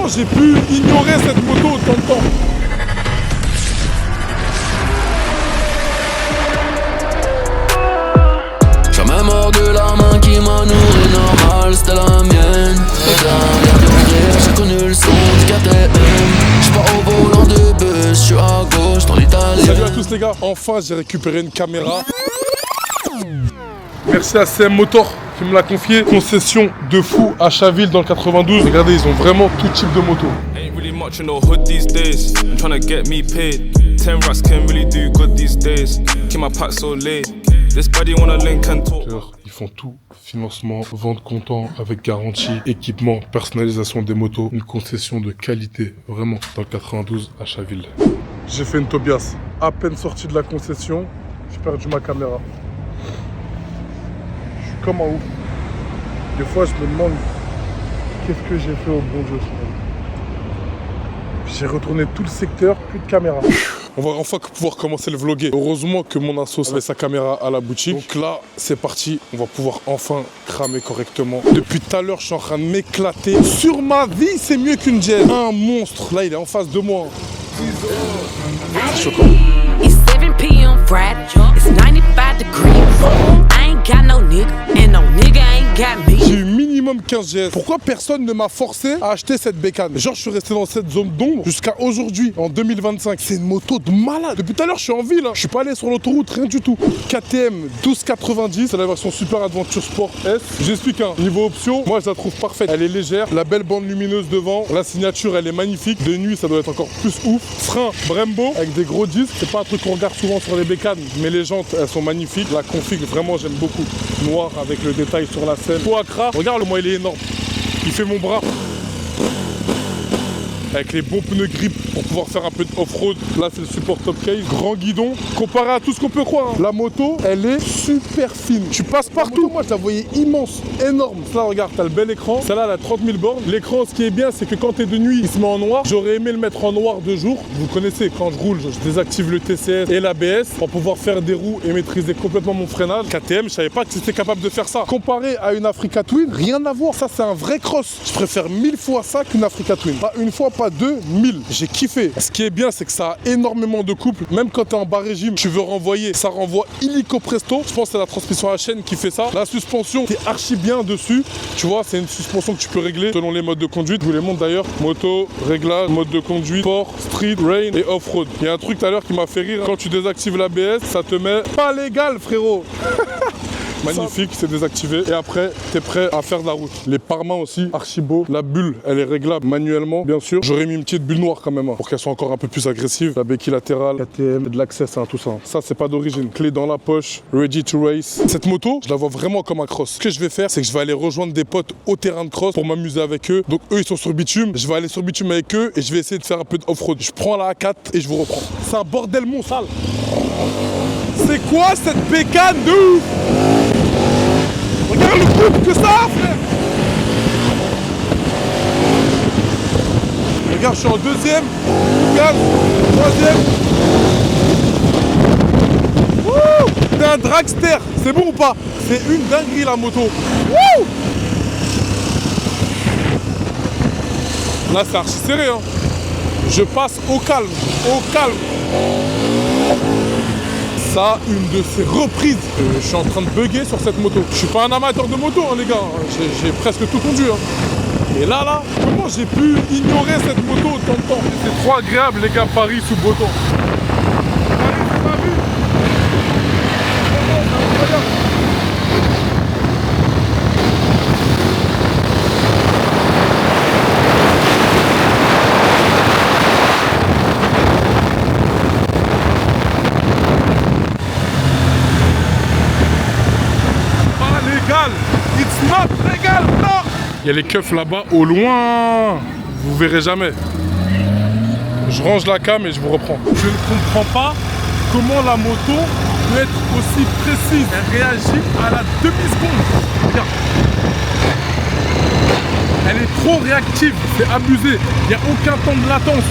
Comment j'ai pu ignorer cette moto autant de temps? Jamais mort de la main qui m'a nourri normal, c'était la mienne. Et derrière d'ouvrir, j'ai connu le son du KTM. J'suis pas au volant de bus, j'suis à gauche dans l'Italie. Salut à tous les gars, enfin j'ai récupéré une caméra. Merci à CM Motor qui me l'a confié. Concession de fou à Chaville dans le 92. Regardez, ils ont vraiment tout type de moto. Ain't really much in the hood these days. I'm trying to get me paid. 10 rats can really do good these days. Keep my pack so late. This buddy wanna link and talk. Ils font tout, financement, vente comptant avec garantie, équipement, personnalisation des motos, une concession de qualité, vraiment, dans le 92 à Chaville. J'ai fait une Tobias, à peine sorti de la concession, j'ai perdu ma caméra. Je suis comme un ouf. Des fois, je me demande qu'est-ce que j'ai fait au bon Dieu. J'ai retourné tout le secteur, plus de caméra. On va enfin pouvoir commencer le vlogger. Heureusement que mon assos avait sa caméra à la boutique. Donc là, c'est parti. On va pouvoir enfin cramer correctement. Depuis tout à l'heure, je suis en train de m'éclater. Sur ma vie, c'est mieux qu'une Jen. Un monstre. Là, il est en face de moi. C'est choquant. It's 7 p.m. Friday, it's 95 degrees. I ain't got no nigga, and no nigga ain't got me. J'ai eu minimum 15 GS. Pourquoi personne ne m'a forcé à acheter cette bécane? Genre, je suis resté dans cette zone d'ombre jusqu'à aujourd'hui, en 2025. C'est une moto de malade. Depuis tout à l'heure, je suis en ville. Je suis pas allé sur l'autoroute, rien du tout. KTM 1290, c'est la version Super Adventure Sport S. J'explique, niveau option, moi je la trouve parfaite. Elle est légère, la belle bande lumineuse devant, la signature elle est magnifique. De nuit, ça doit être encore plus ouf. Frein Brembo avec des gros disques. C'est pas un truc qu'on regarde souvent sur les bécanes, mais les jantes elles sont magnifiques. La config, vraiment j'aime beaucoup. Noir avec le détail sur la selle. Poacra, regarde le moi il est énorme. Il fait mon bras. Avec les bons pneus grip pour pouvoir faire un peu de off-road. Là, c'est le support top case. Grand guidon. Comparé à tout ce qu'on peut croire, la moto, elle est super fine. Tu passes partout. Moi, je la voyais immense, énorme. Là, regarde, t'as le bel écran. Celle-là, elle a 30 000 bornes. L'écran, ce qui est bien, c'est que quand t'es de nuit, il se met en noir. J'aurais aimé le mettre en noir de jour. Vous connaissez, quand je roule, je désactive le TCS et l'ABS pour pouvoir faire des roues et maîtriser complètement mon freinage. KTM, je savais pas que c'était capable de faire ça. Comparé à une Africa Twin, rien à voir. Ça, c'est un vrai cross. Je préfère 1000 fois ça qu'une Africa Twin. Pas une fois, pas deux, 1000. J'ai kiffé. Ce qui est bien, c'est que ça a énormément de couple. Même quand t'es en bas régime, tu veux renvoyer, ça renvoie illico presto. Je pense que c'est la transmission à chaîne qui fait ça. La suspension, t'es archi bien dessus. Tu vois, c'est une suspension que tu peux régler selon les modes de conduite. Je vous les montre d'ailleurs. Moto, réglage, mode de conduite, sport, street, rain et off-road. Il y a un truc tout à l'heure qui m'a fait rire. Quand tu désactives l'ABS, ça te met pas légal, frérot. Magnifique, c'est désactivé. Et après, t'es prêt à faire de la route. Les pare-mains aussi, archi beau. La bulle, elle est réglable manuellement, bien sûr. J'aurais mis une petite bulle noire quand même, pour qu'elle soit encore un peu plus agressive. La béquille latérale, KTM, de l'accès, tout ça. Ça, c'est pas d'origine. Clé dans la poche, ready to race. Cette moto, je la vois vraiment comme un cross. Ce que je vais faire, c'est que je vais aller rejoindre des potes au terrain de cross pour m'amuser avec eux. Donc eux, ils sont sur bitume. Je vais aller sur bitume avec eux et je vais essayer de faire un peu d'off-road. Je prends la A4 et je vous reprends. C'est un bordel mon sale. C'est quoi cette bécane de ouf? Regarde le couple que ça a, frère! Regarde, je suis en deuxième, regarde, troisième. Wouh! T'es un dragster, c'est bon ou pas? C'est une dinguerie la moto. Wouh! Là, c'est archi serré, hein. Je passe au calme, au calme. Ça, une de ces reprises. Je suis en train de bugger sur cette moto. Je suis pas un amateur de moto, les gars. J'ai presque tout conduit. Et là, comment j'ai pu ignorer cette moto autant de temps? C'est trop agréable, les gars, Paris sous beau temps. Paris, c'est pas vu. C'est incroyable. It's not legal, non. Il y a les keufs là-bas au loin. Vous verrez jamais. Je range la cam et je vous reprends. Je ne comprends pas comment la moto peut être aussi précise. Elle réagit à la demi-seconde. Regarde. Elle est trop réactive, c'est abusé. Il n'y a aucun temps de latence.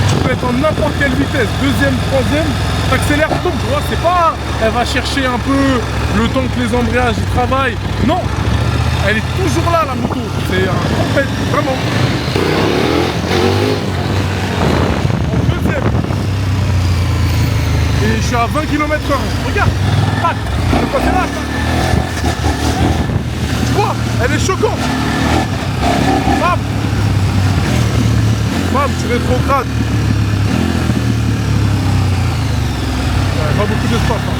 Tu peux être en n'importe quelle vitesse, deuxième, troisième, t'accélères, tu vois, c'est pas, elle va chercher un peu le temps que les embrayages y travaillent. Non, elle est toujours là la moto, c'est un compète, vraiment. suis à 20 km/h. Regarde, Pat, c'est quoi, c'est là, tu vois, elle est choquante. Bam, bam, tu rétrogrades. Ouais, pas beaucoup d'espace. Hein.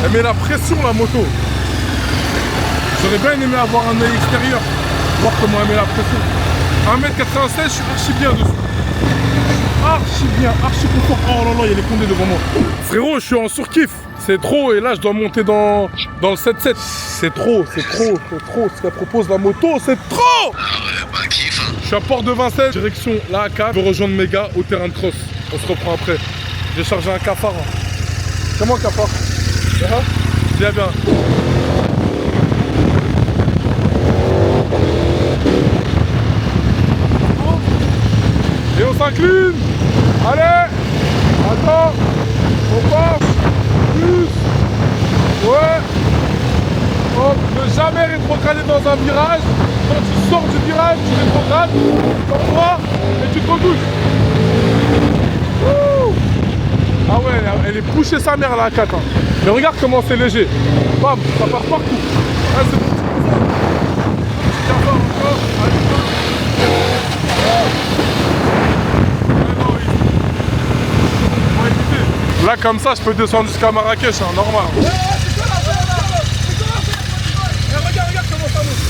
Elle met la pression, la moto. J'aurais bien aimé avoir un œil extérieur, voir comment elle met la pression. 1m96, je suis archi bien dessus. Archi bien, archi confort. Oh là là, il y a les condés devant moi. Frérot, je suis en surkiff. C'est trop, et là je dois monter dans le 7-7. C'est trop. Ce qu'elle propose la moto, c'est trop. Je suis à Port de Vincennes, direction la A4. Je veux rejoindre mes gars au terrain de cross. On se reprend après. J'ai chargé un cafard. C'est moi cafard. Viens bien. Et on s'incline. Allez. Attends. On passe. Plus. Ouais. Hop. Ne jamais rétrograder dans un virage. Quand tu sors du virage, tu rétrogrades. Comme toi. Et tu te retouches. Ah ouais, elle est poussée sa mère là à 4 ans. Mais regarde comment c'est léger. Bam, ça part partout. Ah, c'est bon. Là comme ça, je peux descendre jusqu'à Marrakech, hein, normal. Regarde comment ça monte.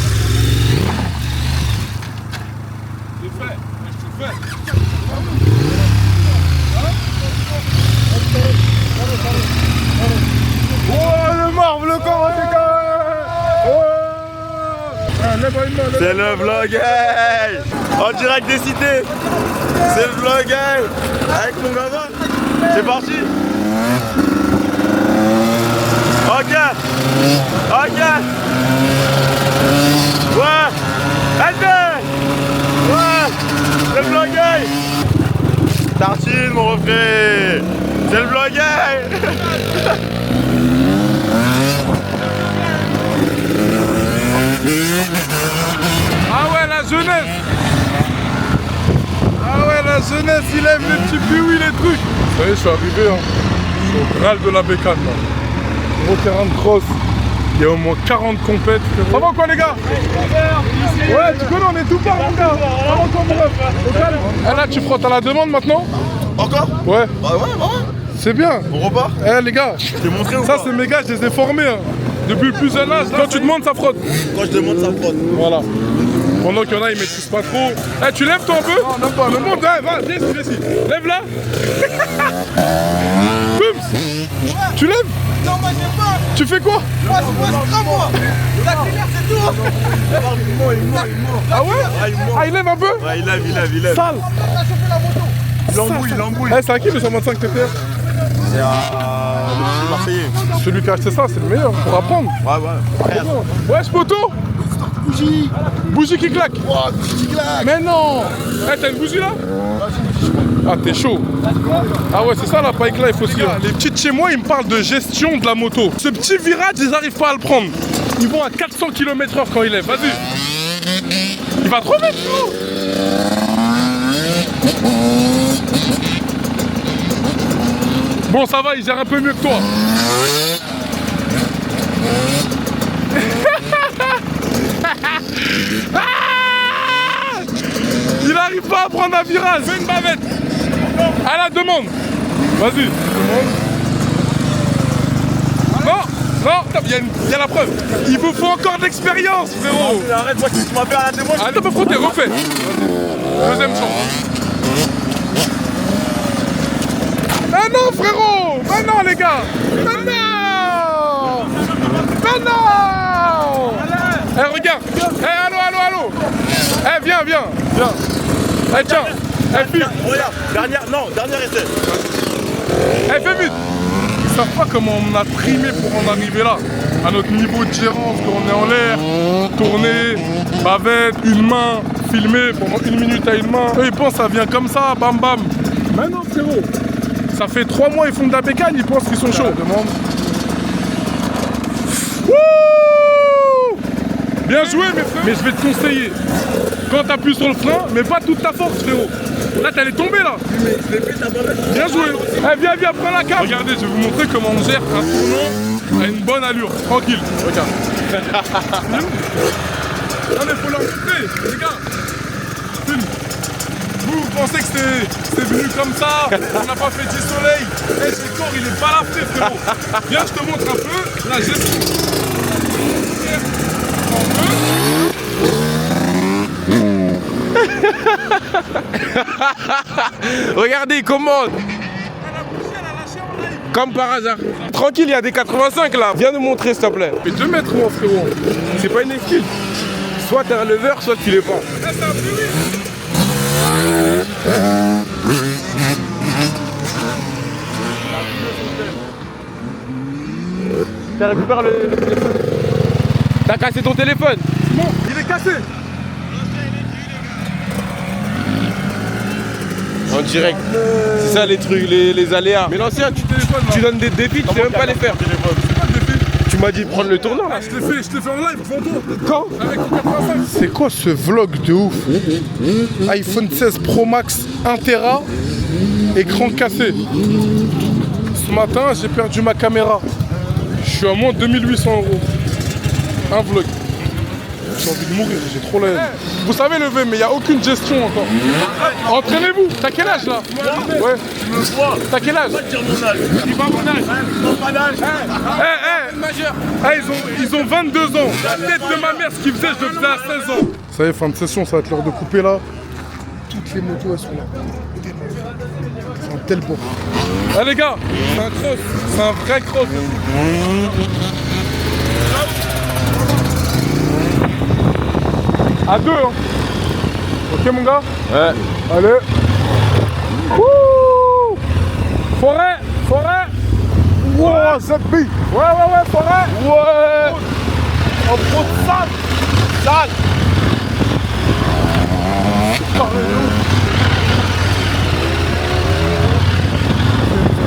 C'est fait, je te fais. Oh le marbre, le corps, c'est C'est le vlog, en direct des cités. C'est le vlog, avec mon gamin. C'est parti. Ok. Ouais. Allez. Ouais. C'est le vlog. Tartine, mon refrain. C'est le vlog. Ah ouais, la jeunesse. Ah ouais, la jeunesse, il lève les petits buis, les trucs. Vous savez, je suis arrivé, hein. Je suis au Graal de la bécane, là. Gros terrain de cross. Il y a au moins 40 compètes. Ça va quoi, les gars? Ouais, tu connais, on est tout part, mon gars. Ça va quoi, mon ref? Au calme. Ah là, tu frottes à la demande maintenant? Encore? Ouais. Bah ouais. C'est bien. On repart? Eh les gars, Je t'ai montré ou ça pas? c'est mes gars, je les ai formés. Hein. Depuis le plus jeune âge, quand tu demandes, ça frotte. Quand je demande, ça frotte. Voilà. Pendant qu'il y en a, ils maîtrisent pas trop. Eh, tu lèves toi un peu? Non, même pas. Le monde, va, viens ici. Lève là. Boum. Tu lèves? Non, moi j'ai pas. Tu fais quoi? Moi c'est pas moi. La crinière c'est tout. Il ment. Ah ouais? Ah, il ment. Ah, il lève un peu? Ouais, il lève. Sale. On a chauffé la moto. Il embrouille. Eh, c'est à qui le 125 TTR? C'est le petit Marseillais. Celui qui a acheté ça, c'est le meilleur pour apprendre. Ouais. Wesh, poteau. Bougie. Bougie qui claque. Oh, bougie qui claque. Mais non. Eh, t'as une bougie là? Ah, t'es chaud. Ah ouais, c'est ça la bike life aussi. Les petits de chez moi, ils me parlent de gestion de la moto. Ce petit virage, ils arrivent pas à le prendre. Ils vont à 400 km/h quand ils lèvent. Vas-y. Il va trop vite, frérot. Bon, ça va, il gère un peu mieux que toi. Ah, il arrive pas à prendre un virage. Fais une bavette. À la demande. Vas-y. Non, il y a la preuve. Il vous faut encore de l'expérience, frérot. Arrête, moi, tu m'as fait arrêter, moi. Attends, faut t'es refait. Deuxième chance. Ah non, frérot. Ah non, les gars. Ah non. Eh, regarde. Eh, allô. Eh, viens. Eh, tiens. Eh, file. Regarde, dernier essai. Eh, fais vite. Ils savent pas comment on a primé pour en arriver là. À notre niveau de gérance, qu'on est en l'air, tourner, bavette, une main, filmer pendant 1 minute à une main. Eux, ils pensent que ça vient comme ça, bam bam. Mais non, frérot. Ça fait 3 mois, ils font de la bécane, ils pensent qu'ils sont chauds. Demande. Wouh! Bien joué, mes frères. Mais je vais te conseiller. quand t'appuies sur le frein, mais pas toute ta force, frérot. Là, t'allais tomber là. Mais je l'ai fait, t'as pas vu. Bien joué. Eh, viens, prends la carte. Regardez, je vais vous montrer comment on gère un tournant à une bonne allure. Tranquille. Regarde. Non, mais faut leur montrer, les gars. Vous pensez que c'est venu comme ça? On n'a pas fait du soleil. Eh, ce corps, il est balafré, frérot. Viens, je te montre un peu la gestion. Regardez, il commande. Comme par hasard. Tranquille, il y a des 85 là. Viens nous montrer, s'il te plaît. Mais 2 mètres, moi, frérot. C'est pas une excuse. Soit t'es un lever, soit tu l'es pas. Là, c'est un peu oui. T'as récupéré le téléphone. T'as cassé ton téléphone. Bon, il est cassé. En direct. C'est ça les trucs, les aléas. Mais l'ancien, tu donnes des défis, tu sais même pas les faire. C'est pas le défi. Tu m'as dit de prendre le tournant là. Je te fais en live devant toi. Quand? Avec ton 85. C'est quoi ce vlog de ouf? iPhone 16 Pro Max 1 Tera, écran cassé. Ce matin, j'ai perdu ma caméra. Je suis à moins de 2800 €. Un vlog. J'ai envie de mourir, j'ai trop la haine. Vous savez lever, mais il n'y a aucune gestion encore. Entraînez-vous. T'as quel âge là? Ouais. T'as quel âge? Dis pas mon âge. Pas d'âge. Ils ont 22 ans. La tête de ma mère, ce qu'ils faisaient, je le faisais à 16 ans. Ça y est, fin de session, ça va être l'heure de couper là. Toutes les motos, elles sont là. C'est un tel beau. Eh les gars, c'est un cross. C'est un vrai cross. À 2, hein. Ok, mon gars? Ouais. Allez. Wouh! Forêt! Wow, ça pique! Ouais, forêt! Ouais! En gros, sale!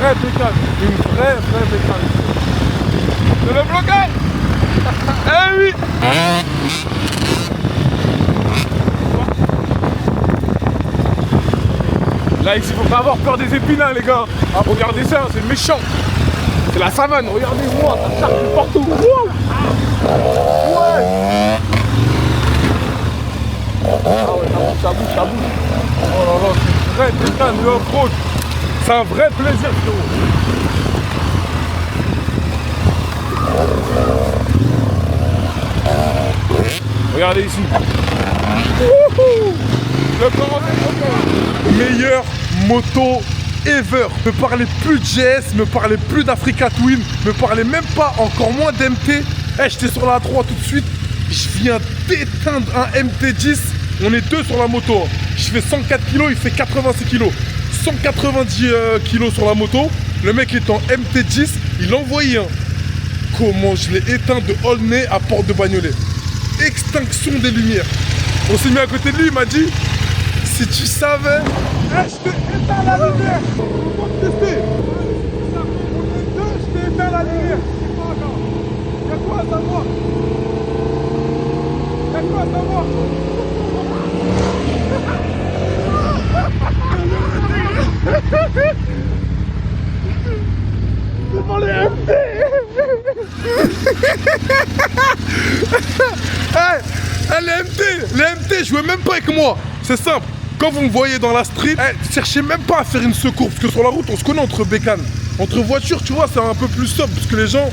Une vraie bécane. C'est le blocage! Eh oui! Là ici, faut pas avoir peur des épinards les gars. Ah, regardez ça, c'est méchant. C'est la savane, regardez-moi, ça charge de partout. Wow. Ouais. Ah ouais, ça bouge. Oh là là, c'est une vraie bécane de off-road. C'est un vrai plaisir, frérot. Regardez ici. Le meilleure moto ever. Me parlez plus de GS, me parlez plus d'Africa Twin, me parlez même pas, encore moins d'MT. J'étais sur la 3 tout de suite. Je viens d'éteindre un MT10. On est 2 sur la moto. Je fais 104 kg, il fait 86 kg. 190 kg sur la moto. Le mec est en MT10, il envoyait un. Comment je l'ai éteint de Aulnay à Porte de Bagnolet. Extinction des lumières. On s'est mis à côté de lui, il m'a dit, si tu savais... je t'ai éteint la lumière. On va te tester. Je t'ai éteint la lumière. Y'a quoi à savoir? Devant les MT. Les MT, jouez même pas avec moi. C'est simple. Quand vous me voyez dans la street, cherchez même pas à faire une secours. Parce que sur la route, on se connaît entre bécanes. Entre voitures, tu vois, c'est un peu plus sobre. Parce que les gens,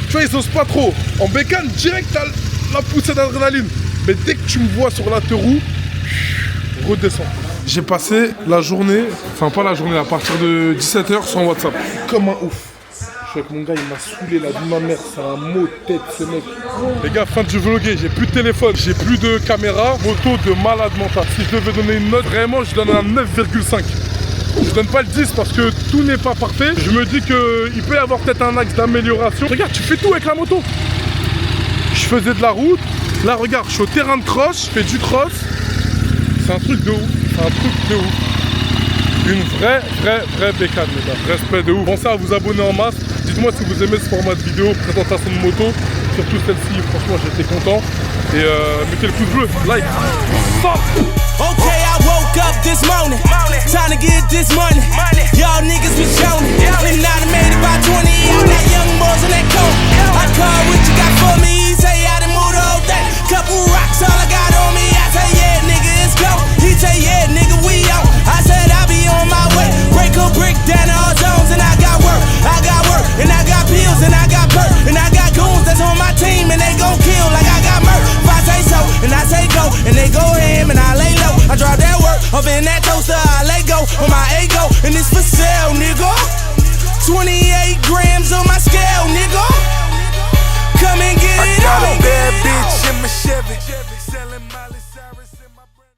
tu vois, ils osent pas trop. En bécane, direct, t'as la poussée d'adrénaline. Mais dès que tu me vois sur la roue, redescends. J'ai passé la journée, enfin pas la journée, à partir de 17h sur WhatsApp. Comme un ouf. Je suis avec mon gars, il m'a saoulé la vie de ma mère, c'est un mot de tête ce mec. Les gars, fin de vlogger, j'ai plus de téléphone, j'ai plus de caméra, moto de malade mental. Si je devais donner une note, vraiment je donne un 9,5. Je donne pas le 10 parce que tout n'est pas parfait. Je me dis qu'il peut y avoir peut-être un axe d'amélioration. Regarde, tu fais tout avec la moto. Je faisais de la route, là regarde, je suis au terrain de cross, je fais du cross. C'est un truc de ouf, Une vraie bécane les gars, respect de ouf. Pensez à vous abonner en masse. Dites-moi si vous aimez ce format de vidéo, présentation de moto. Surtout celle-ci, franchement j'étais content. Et mettez le pouce bleu, like. Stop. Okay, I woke up this morning, time to get this money. Y'all niggas was showing, and I done made it by 20. I got young boys in that coat. I call with you